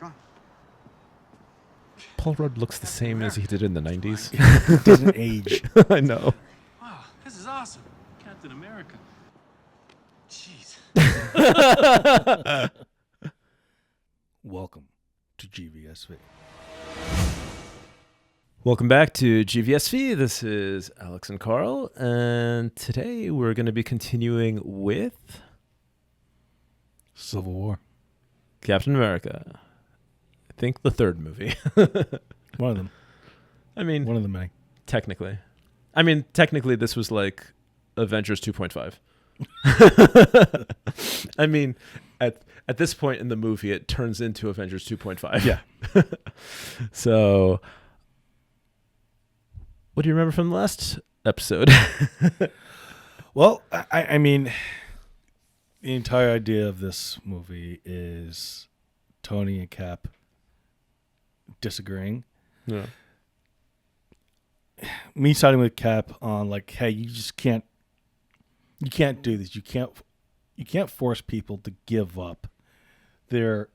Come on. Paul Rudd looks the same as he did in the 90s. It doesn't age. I know. Wow, this is awesome. Captain America. Jeez. Welcome to GVSV. Welcome back to GVSV. This is Alex and Carl, and today we're going to be continuing with Civil War. Captain America. I think the third movie. One of them. I mean, One of the many. technically. This was like Avengers 2.5. I mean, at this point in the movie, it turns into Avengers 2.5. Yeah. So, what do you remember from the last episode? Well, I mean, the entire idea of this movie is Tony and Cap disagreeing. Yeah. Me siding with Cap on like, hey, you can't do this. You can't force people to give up their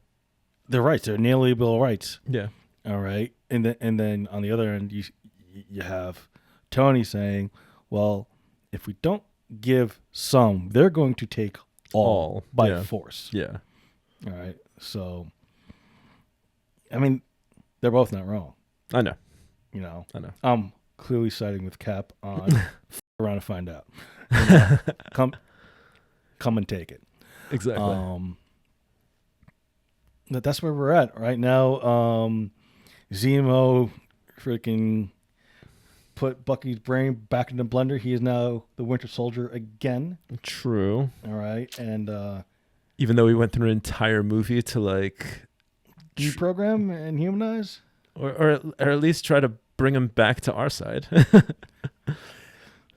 rights, their inalienable rights. Yeah. All right, and then on the other end, you have Tony saying, well, if we don't give some, they're going to take all by force. Yeah. All right, so I mean, they're both not wrong. I know. You know, I know. I'm clearly siding with Cap on around to find out. Come and take it. Exactly. But that's where we're at right now. Zemo freaking put Bucky's brain back in the blender. He is now the Winter Soldier again. True. All right, and Even though we went through an entire movie to like deprogram and humanize, or at least try to bring him back to our side.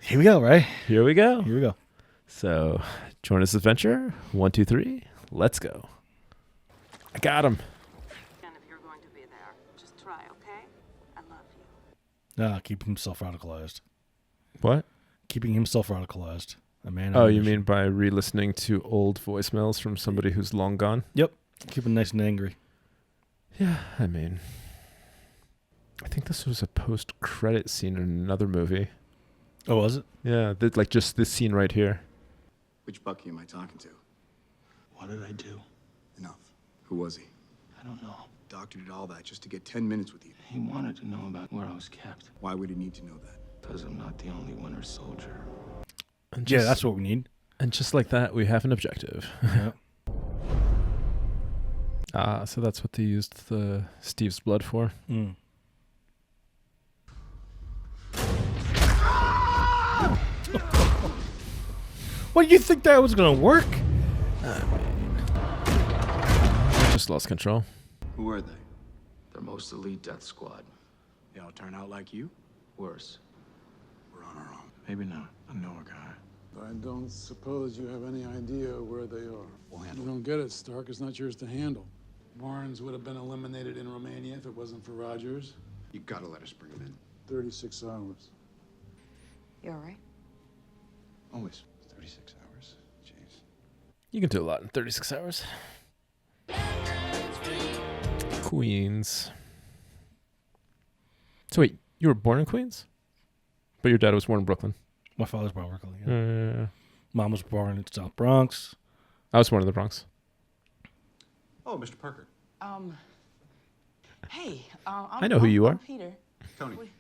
Here we go. Right Here we go. here we go. So, join us adventure. 1, 2, 3. Let's go. I got him. And if you're going to be there, just try, okay? I love you. Keeping himself radicalized. What? Keeping himself radicalized. A man. Oh, on a you mission. mean by re-listening to old voicemails from somebody who's long gone? Yep. Keeping nice and angry. Yeah, I mean, I think this was a post-credit scene in another movie. Oh, was it? Yeah, like just this scene right here. Which Bucky am I talking to? What did I do? Enough. Who was he? I don't know. Doctor did all that just to get 10 minutes with you. He wanted to know about where I was kept. Why would he need to know that? Because I'm not the only Winter Soldier. And Yeah, that's what we need. And just like that, we have an objective. Yep. So that's what they used the Steve's blood for. Mm. What do you think that was going to work? I just lost control. Who were they? Their most elite death squad. They all turn out like you? Worse. We're on our own. Maybe not. I know a guy. I don't suppose you have any idea where they are. We'll You handle it. don't get it, Stark. It's not yours to handle. Barnes would have been eliminated in Romania if it wasn't for Rogers. You gotta let us bring him in. 36 hours. You all right? Always. 36 hours. Jeez. You can do a lot in 36 hours. Queens. So wait, you were born in Queens? But your dad was born in Brooklyn. My father's born in Brooklyn. Yeah. Uh, Mom was born in South Bronx. I was born in the Bronx. Oh, Mr. Parker. Hey, I know who you are. Peter. Tony. Wait,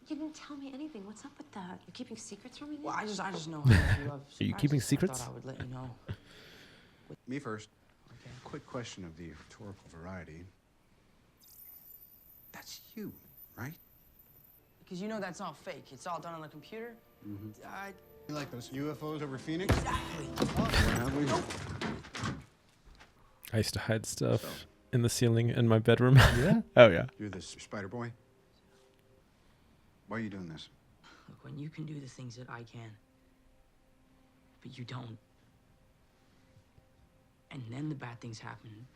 you didn't tell me anything. What's up with that? You're keeping secrets from me? Well, I just know how much you love Are you keeping secrets? I thought I would let you know. Me first. Okay. Quick question of the rhetorical variety. That's you, right? Because you know that's all fake. It's all done on the computer. You like those UFOs over Phoenix? Exactly. I used to hide stuff in the ceiling in my bedroom. Yeah? Oh, yeah. You're this Spider Boy? Why are you doing this? Look, when you can do the things that I can, but you don't, and then the bad things happen,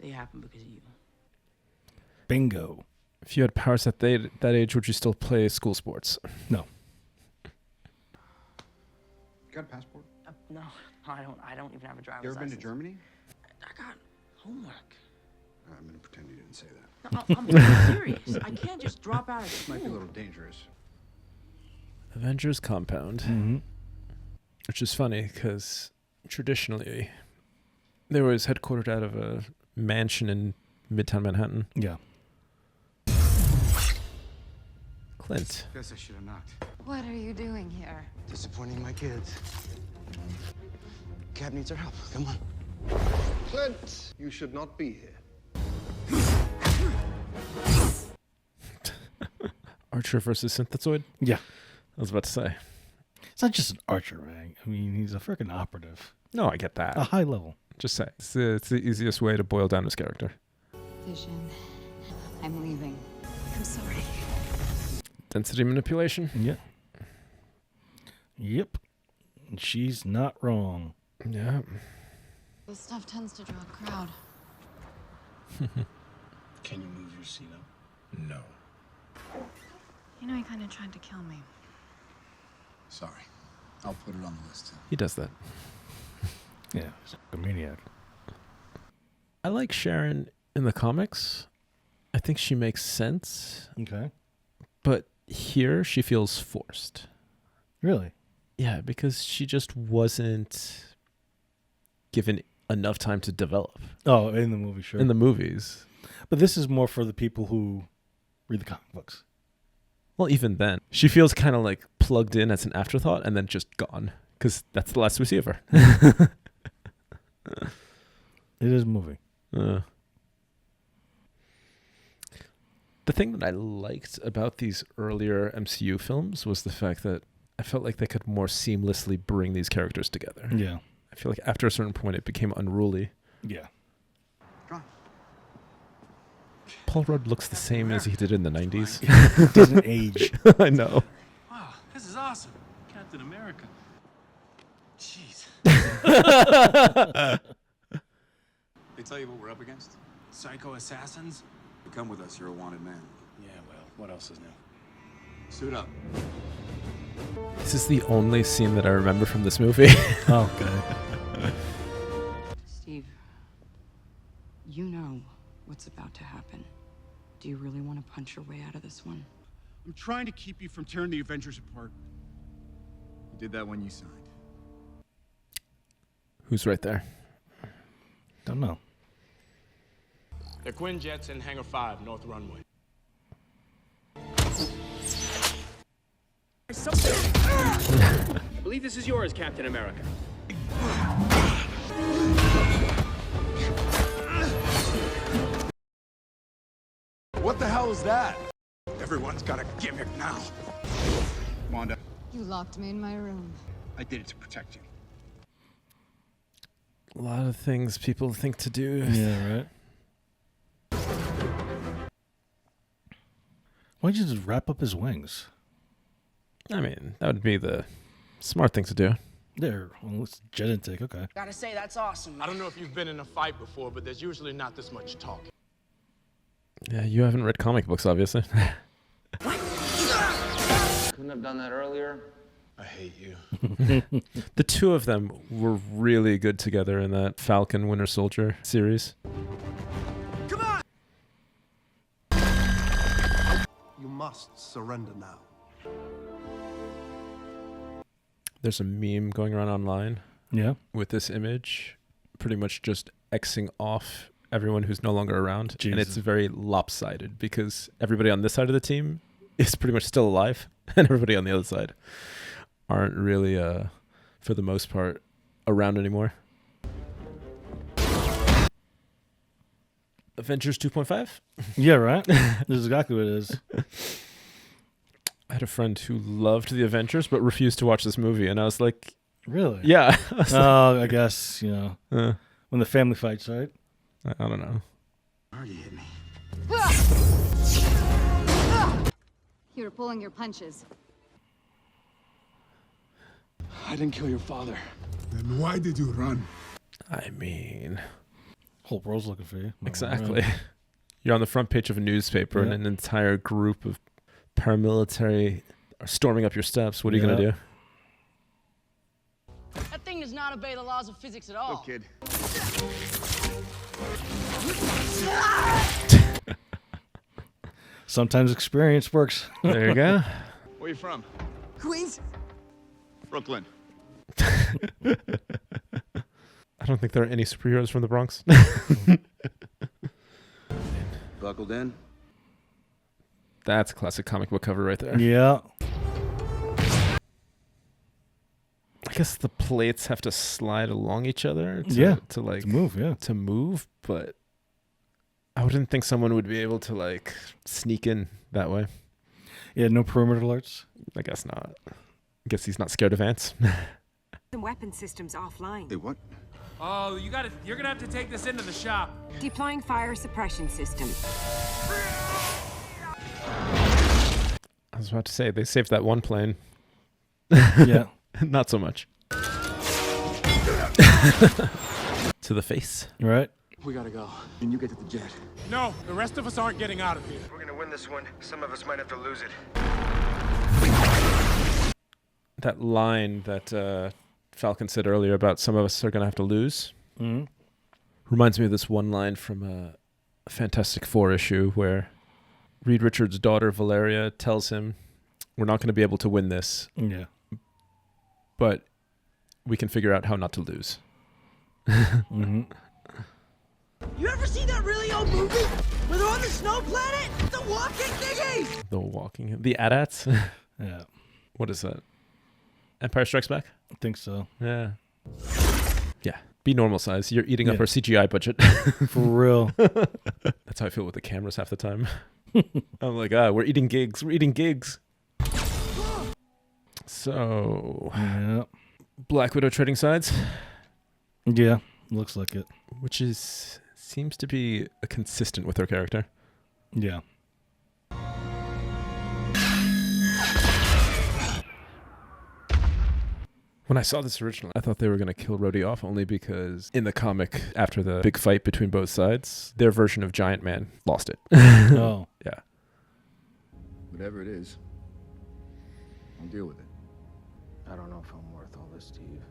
they happen because of you. Bingo. If you had powers at that age, would you still play school sports? No. You got a passport? No, I don't even have a driver's You ever been to license. Germany? I got Homework. I'm gonna pretend you didn't say that. No, I'm being serious. I can't just drop out of This might be a school. little dangerous. Avengers compound. Mm-hmm. Which is funny because traditionally they were always headquartered out of a mansion in Midtown Manhattan. Yeah. Clint. Guess I should have knocked. What are you doing here? Disappointing my kids. Cap needs our help. Come on. Clint, you should not be here. Archer versus Synthezoid? Yeah. I was about to say. It's not just an archer, right? I mean, he's a freaking operative. No, I get that. A high level. Just say. It's the easiest way to boil down his character. Vision. I'm leaving. I'm sorry. Density manipulation? Yeah. Yep. And she's not wrong. Yeah. This stuff tends to draw a crowd. Can you move your seat up? No. You know, he kind of tried to kill me. Sorry. I'll put it on the list. He does that. Yeah, he's a maniac. I like Sharon in the comics. I think she makes sense. Okay. But here she feels forced. Really? Yeah, because she just wasn't given enough time to develop Oh, in the movie, sure. in the movies. But this is more for the people who read the comic books. Well, even then, she feels kind of like plugged in as an afterthought and then just gone because that's the last we see of her. It is a movie. The thing that I liked about these earlier MCU films was the fact that I felt like they could more seamlessly bring these characters together. Yeah. I feel like after a certain point, it became unruly. Yeah. Come on. Paul Rudd looks the same as he did in the 90s. It doesn't age. I know. Wow, this is awesome. Captain America. Jeez. They tell you what we're up against? Psycho assassins? You come with us, you're a wanted man. Yeah, well, what else is new? Suit up. This is the only scene that I remember from this movie. Okay. Steve, you know what's about to happen. Do you really want to punch your way out of this one? I'm trying to keep you from tearing the Avengers apart. You did that when you signed. Who's right there? Don't know. They're Quinjets in Hangar 5, North Runway. I believe this is yours, Captain America. What the hell is that? Everyone's got a gimmick now. Wanda, You locked me in my room. I did it to protect you. A lot of things people think to do. Yeah, right. Why'd you just wrap up his wings? I mean, that would be the smart thing to do. There. Well, it's jet intake. Okay. Gotta say, that's awesome. I don't know if you've been in a fight before, but there's usually not this much talking. Yeah, you haven't read comic books, obviously. Couldn't have done that earlier. I hate you. The two of them were really good together in that Falcon Winter Soldier series. You must surrender now. There's a meme going around online Yeah. with this image, pretty much just Xing off everyone who's no longer around. And it's Jesus. very lopsided because everybody on this side of the team is pretty much still alive, and everybody on the other side aren't really, for the most part, around anymore. Avengers 2.5? Yeah, right? This is exactly what it is. I had a friend who loved the Avengers but refused to watch this movie, and I was like, Really? yeah. I was Oh, I guess, you know, like, when the family fights, right? I don't know. Already hit me. You were pulling your punches. I didn't kill your father. Then why did you run? I mean, Whole world's looking for you. exactly. You're on the front page of a newspaper and Yeah. an entire group of paramilitary are storming up your steps. What are you going to do? That thing thing does not obey the laws of physics at all. Go, kid. Sometimes experience works. There you go. Where you from? Queens? Brooklyn. I don't think there are any superheroes from the Bronx. Buckled in? That's a classic comic book cover right there. Yeah. I guess the plates have to slide along each other to like To move, yeah. to move, but I wouldn't think someone would be able to like sneak in that way. Yeah, no perimeter alerts. I guess not. I guess he's not scared of ants. The weapon system's offline. Hey, what? Oh, you're gonna have to take this into the shop. Deploying fire suppression system. I was about to say, they saved that one plane. Yeah. Not so much. To the face. Right. We gotta go. And you get to the jet. No, the rest of us aren't getting out of here. We're gonna win this one. Some of us might have to lose it. That line that Falcon said earlier about some of us are going to have to lose reminds me of this one line from a Fantastic Four issue where Reed Richards' daughter Valeria tells him, "We're not going to be able to win this, Yeah. but we can figure out how not to lose." Mm-hmm. You ever see that really old movie where they're on the snow planet? The walking thingy! The AT-ATs? Yeah. What is that? Empire Strikes Back? I think so. Yeah. Yeah. Be normal size. You're eating up our CGI budget. For real. That's how I feel with the cameras half the time. I'm like, we're eating gigs. We're eating gigs. So, Yeah. Black Widow trading sides, Yeah. Looks like it. which seems to be consistent with her character. Yeah. When I saw this originally, I thought they were going to kill Rhodey off only because in the comic, after the big fight between both sides, their version of Giant Man lost it. Oh. Yeah. Whatever it is, I'll deal with it. I don't know if I'm worth all this, Steve.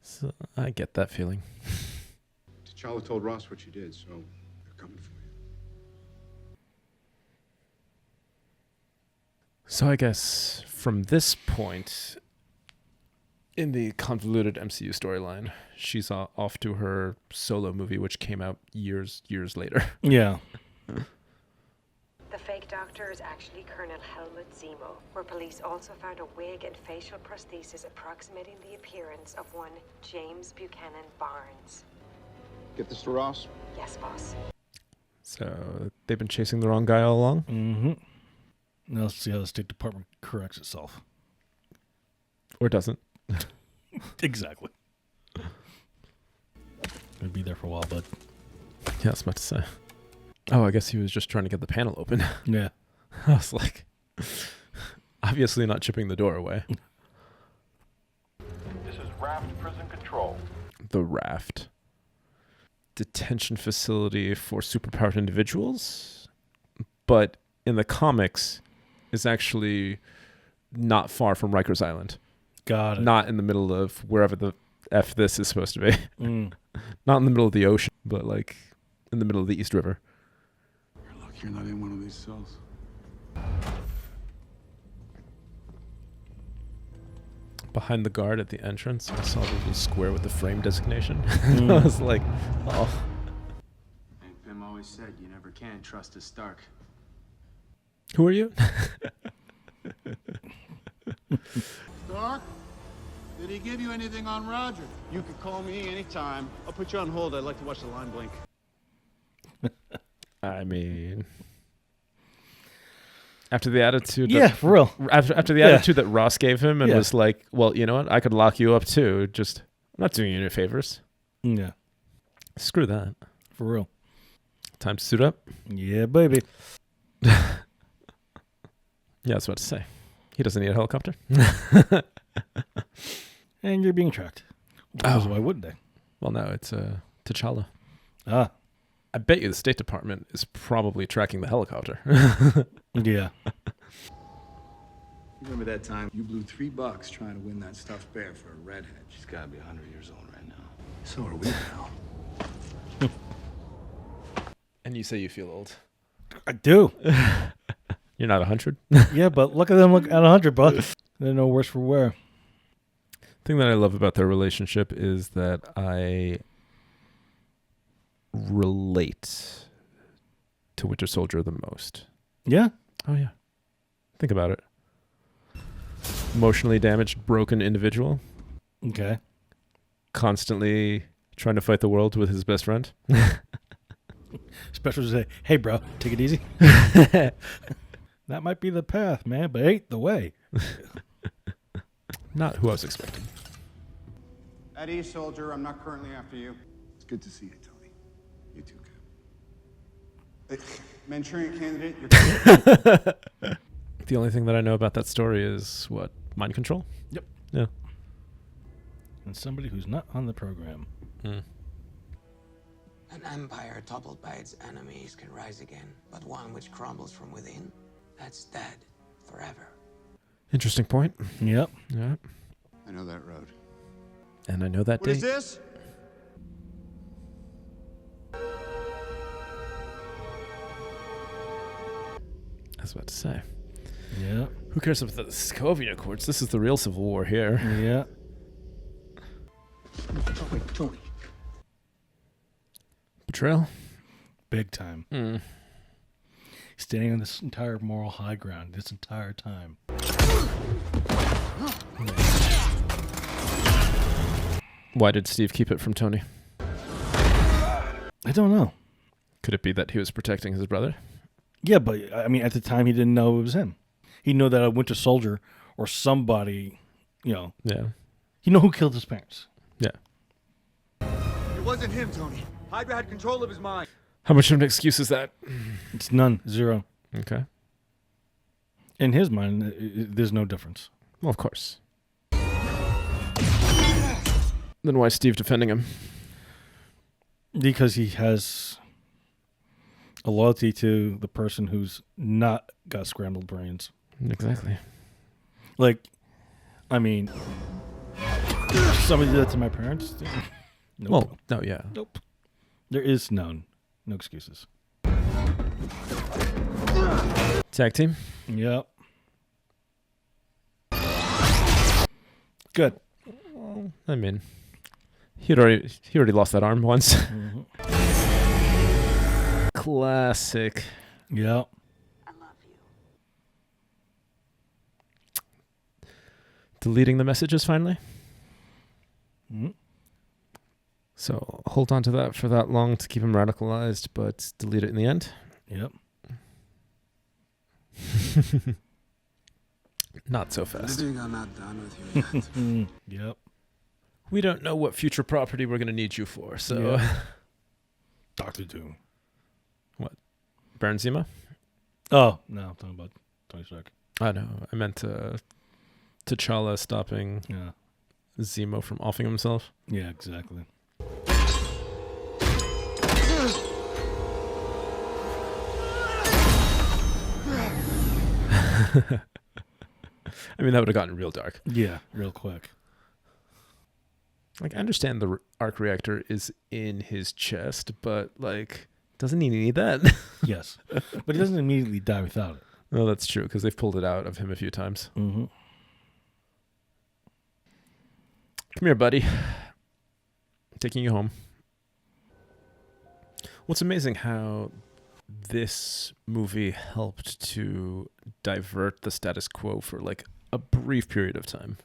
So I get that feeling. T'Challa told Ross what you did, so they're coming for you. So I guess from this point in the convoluted MCU storyline, she's off to her solo movie, which came out years later. Yeah. The fake doctor is actually Colonel Helmut Zemo, where police also found a wig and facial prosthesis approximating the appearance of one James Buchanan Barnes. Get this to Ross? Yes, boss. So they've been chasing the wrong guy all along? Mm-hmm. Now let's see how the State Department corrects itself. Or doesn't. Exactly. Gonna be there for a while, bud. Yeah, I was about to say. Oh, I guess he was just trying to get the panel open. Yeah. I was like, obviously not chipping the door away. This is Raft Prison Control. The Raft. Detention facility for superpowered individuals. But in the comics, is actually not far from Rikers Island. Got it. Not in the middle of wherever the F this is supposed to be. Mm. Not in the middle of the ocean, but like in the middle of the East River. You're lucky you're not in one of these cells. Behind the guard at the entrance, I saw the little square with the frame designation. I was like, oh. Hank Pym always said you never can trust a Stark. Who are you? Stark? Did he give you anything on Roger? You could call me anytime. I'll put you on hold. I'd like to watch the line blink. I mean, after the attitude, Yeah, for real. After the Yeah. attitude that Ross gave him, and Yeah. was like, "Well, you know what? I could lock you up too. Just, I'm not doing you any favors. Yeah. Screw that. For real. Time to suit up." Yeah, baby. Yeah, I was about to say, he doesn't need a helicopter. And you're being tracked. Because why wouldn't they? Well, no, it's T'Challa. Ah. I bet you the State Department is probably tracking the helicopter. Yeah. Remember that time you blew $3 trying to win that stuffed bear for a redhead? She's gotta be 100 years old right now. So are we now. And you say you feel old. I do. You're not 100. Yeah, but look at them look at 100, bud. They're no worse for wear. The thing that I love about their relationship is that I relate to Winter Soldier the most. Yeah? Oh, yeah. Think about it. Emotionally damaged, broken individual. Okay. Constantly trying to fight the world with his best friend. Special to say, hey, bro, take it easy. That might be the path, man, but ain't the way. Not who I was expecting. Eddie, soldier, I'm not currently after you. It's good to see you, Tony. You too, Cap. Manchurian candidate, you're The only thing that I know about that story is what? Mind control? Yep. Yeah. And somebody who's not on the program. Mm. An empire toppled by its enemies can rise again, but one which crumbles from within, that's dead forever. Interesting point. Yep. Yeah. I know that road. And I know that What date. is this? I was about to say. Yeah. Who cares about the Sokovia Accords? This is the real Civil War here. Yeah. Tony. Betrayal? Big time. Mm. Standing on this entire moral high ground this entire time. Why did Steve keep it from Tony? I don't know. Could it be that he was protecting his brother? Yeah, but I mean, at the time, he didn't know it was him. He knew that a Winter Soldier or somebody, you know. Yeah. You know who killed his parents. Yeah. It wasn't him, Tony. Hydra had control of his mind. How much of an excuse is that? It's none. Zero. Okay. In his mind, there's no difference. Well, of course. Then why is Steve defending him? Because he has a loyalty to the person who's not got scrambled brains. Exactly. Like, I mean, somebody did that to my parents. Nope. Well, no, yeah. Nope. There is none. No excuses. Tag team? Yep. Good. Well, I mean, he already lost that arm once. Mm-hmm. Classic. Yep. I love you. Deleting the messages finally. Mm-hmm. So hold on to that for that long to keep him radicalized, but delete it in the end. Yep. Not so fast. I think I'm not done with you yet. Yep. We don't know what future property we're going to need you for, so... Yeah. Dr. Doom. What? Baron Zemo? Oh, no, I'm talking about Tony Stark. I know. I meant T'Challa stopping Yeah. Zemo from offing himself. Yeah, exactly. I mean, that would have gotten real dark. Yeah, real quick. Like, I understand the arc reactor is in his chest, but, like, doesn't he need that? Yes. But he doesn't immediately die without it. No, that's true, because they've pulled it out of him a few times. Mm-hmm. Come here, buddy. I'm taking you home. What's amazing how this movie helped to divert the status quo for, like, a brief period of time.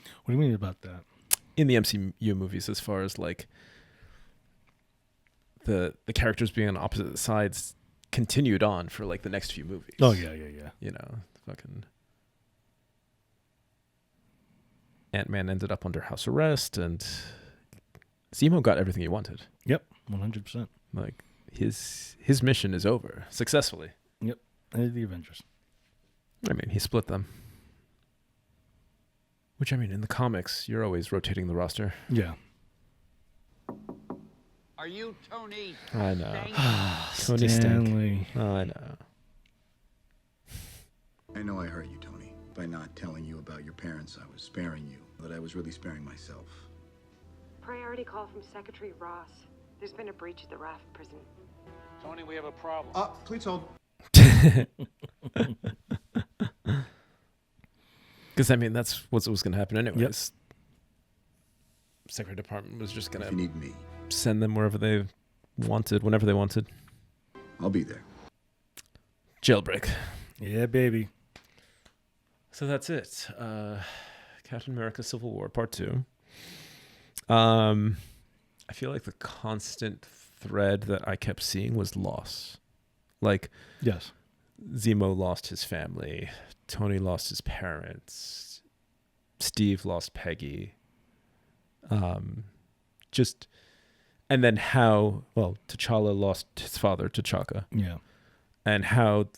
What do you mean about that? In the MCU movies, as far as, like, the characters being on opposite sides continued on for, like, the next few movies. Oh, yeah, yeah, yeah. You know, fucking Ant-Man ended up under house arrest, and Zemo got everything he wanted. Yep, 100%. Like, his mission is over successfully. Yep, and the Avengers. I mean, he split them. Which, I mean, in the comics, you're always rotating the roster. Yeah. Are you Tony? I know. Tony Stanley. Stank. Oh, I know. I know I hurt you, Tony. By not telling you about your parents, I was sparing you, but I was really sparing myself. Priority call from Secretary Ross. There's been a breach at the Raft prison. Tony, we have a problem. Please hold. Because, I mean, that's what was going to happen anyways. Secretary Department was just going If you need me, to send them wherever they wanted, whenever they wanted. I'll be there. Jailbreak. Yeah, baby. So that's it. Captain America Civil War Part 2. I feel like the constant thread that I kept seeing was loss. Like, yes, Zemo lost his family. Tony lost his parents. Steve lost Peggy. And then how, T'Challa lost his father, T'Chaka. Yeah. And how,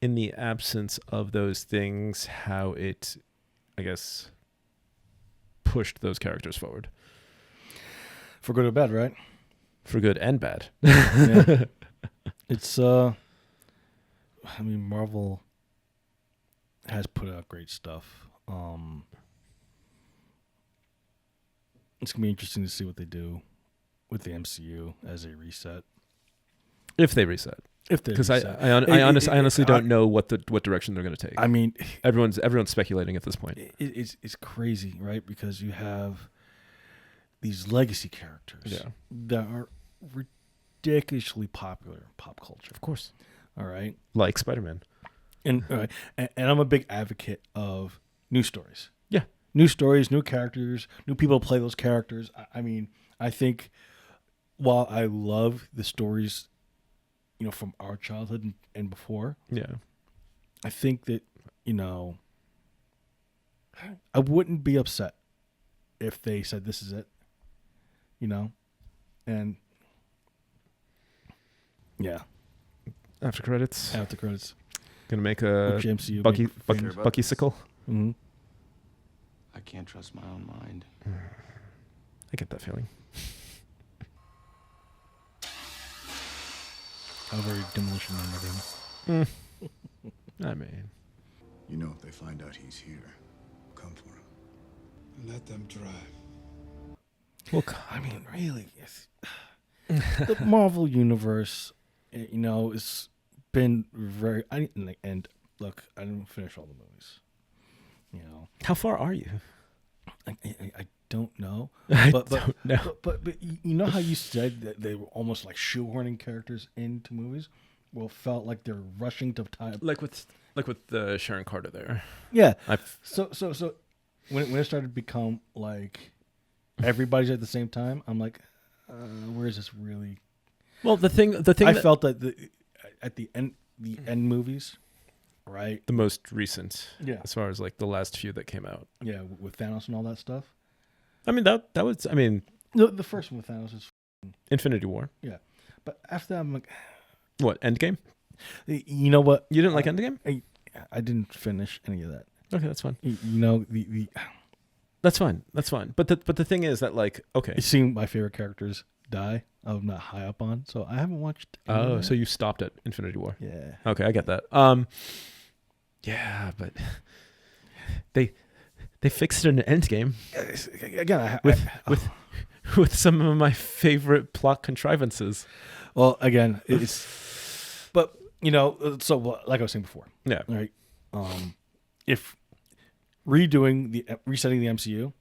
in the absence of those things, how it, I guess, pushed those characters forward. For good or bad, right? For good and bad. Yeah. It's, Marvel has put out great stuff. It's going to be interesting to see what they do with the MCU as they reset. If they reset. Because I honestly don't know what direction they're going to take. I mean, everyone's speculating at this point. It's crazy, right? Because you have these legacy characters that are ridiculously popular in pop culture. Of course. All right. Like Spider-Man. And I'm a big advocate of new stories. Yeah. New stories, new characters, new people to play those characters. I mean, I think while I love the stories, from our childhood and before. Yeah. I think that, I wouldn't be upset if they said this is it. And yeah. After credits. Gonna make a Bucky sickle. Mm-hmm. I can't trust my own mind. I get that feeling. How very Demolition Man again. I mean, if they find out he's here, come for him. Let them try. Well, I mean, really, the Marvel universe, it's been very. And look, I didn't finish all the movies. How far are you? I don't know. But you know how you said that they were almost like shoehorning characters into movies? Well, felt like they're rushing to time. Like with the Sharon Carter there. Yeah. So when it started to become like everybody's at the same time, I'm like, where is this really? Well, the thing I felt that at the end movies, right? The most recent, yeah. As far as like the last few that came out, yeah, with Thanos and all that stuff. I mean that was the first one with Thanos is Infinity War. Yeah, but after that, I'm like, what, Endgame? You know what? You didn't like Endgame? I didn't finish any of that. Okay, that's fine. The that's fine. That's fine. But the thing is that, like, okay, seeing my favorite characters die, I'm not high up on, so I haven't watched. Oh, so you stopped at Infinity War? Yeah. Okay, I get that. Yeah, but they fixed it in Endgame. Again, with some of my favorite plot contrivances. Well, again, but so like I was saying before, yeah, right. If resetting the MCU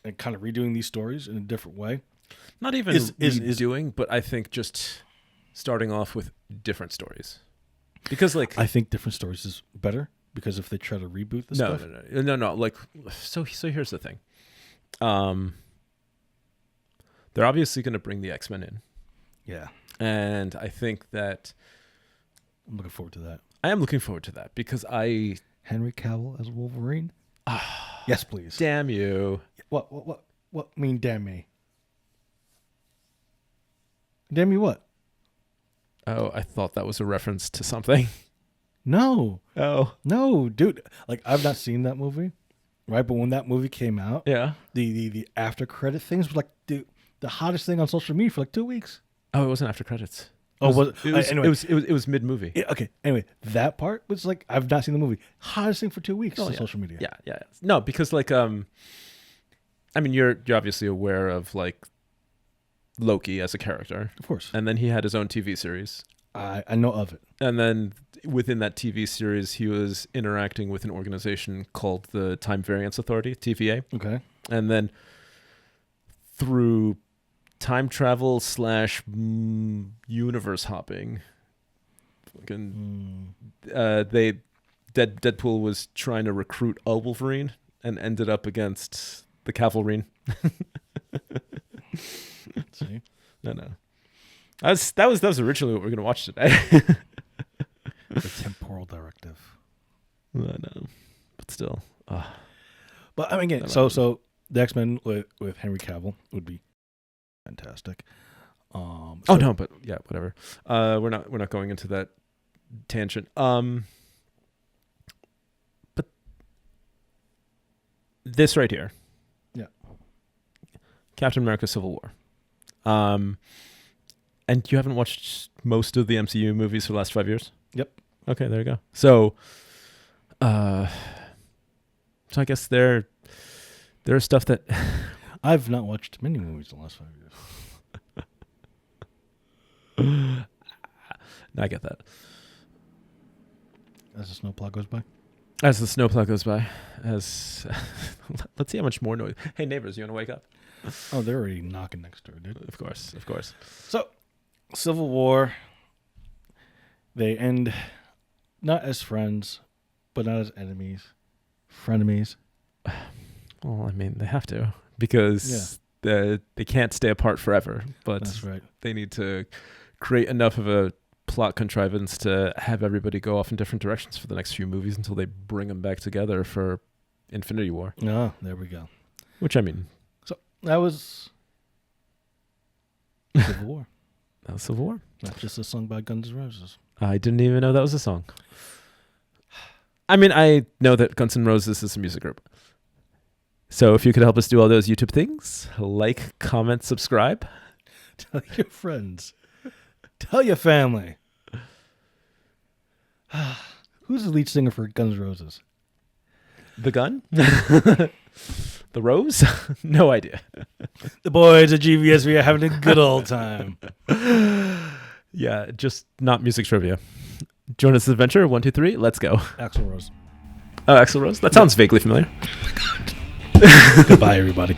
and kind of redoing these stories in a different way, not even redoing, but I think just starting off with different stories, because like I think different stories is better. Because if they try to reboot the stuff, no. Like, so here's the thing. They're obviously going to bring the X-Men in. Yeah, and I think that I'm looking forward to that. I am looking forward to that because Henry Cavill as Wolverine. Yes, please. Damn you! What mean? Damn me! Damn me! What? Oh, I thought that was a reference to something. No. Oh. No, dude. Like, I've not seen that movie, right? But when that movie came out, yeah, the after credit things was like the hottest thing on social media for like 2 weeks. Oh, it wasn't after credits. Oh, it was mid movie. Yeah, okay. Anyway, that part was like I've not seen the movie. Hottest thing for 2 weeks on yeah. social media. Yeah. No, because like I mean you're obviously aware of like Loki as a character, Of course. and then he had his own TV series. I know of it. And then within that TV series, he was interacting with an organization called the Time Variance Authority, TVA. Okay. And then through time travel / universe hopping, Deadpool was trying to recruit a Wolverine and ended up against the Cavalry. See? No. That was originally what we were going to watch today. The temporal directive. No, but still. But I mean, again, so the X-Men with Henry Cavill would be fantastic. But yeah, whatever. We're not going into that tangent. But this right here. Yeah. Captain America: Civil War. And you haven't watched most of the MCU movies for the last 5 years? Yep. Okay, there you go. So I guess there is stuff that I've not watched many movies in the last 5 years. I get that. As the snowplow goes by? As the snowplow goes by. Let's see how much more noise. Hey, neighbors, you want to wake up? Oh, they're already knocking next door, dude. Of course. So, Civil War, they end not as friends, but not as enemies. Frenemies. Well, I mean, they have to because they can't stay apart forever. But that's right. They need to create enough of a plot contrivance to have everybody go off in different directions for the next few movies until they bring them back together for Infinity War. Oh, there we go. Which, I mean... So, that was Civil War. That was Civil War. Not just a song by Guns N' Roses. I didn't even know that was a song. I mean, I know that Guns N' Roses is a music group. So if you could help us do all those YouTube things, like, comment, subscribe. Tell your friends. Tell your family. Who's the lead singer for Guns N' Roses? The Gun? The Rose? No idea. The boys at GVSV are having a good old time. Yeah, just not music trivia. Join us this adventure. 1, 2, 3. Let's go. Axl Rose. Oh, Axl Rose? That sounds vaguely familiar. Goodbye, everybody.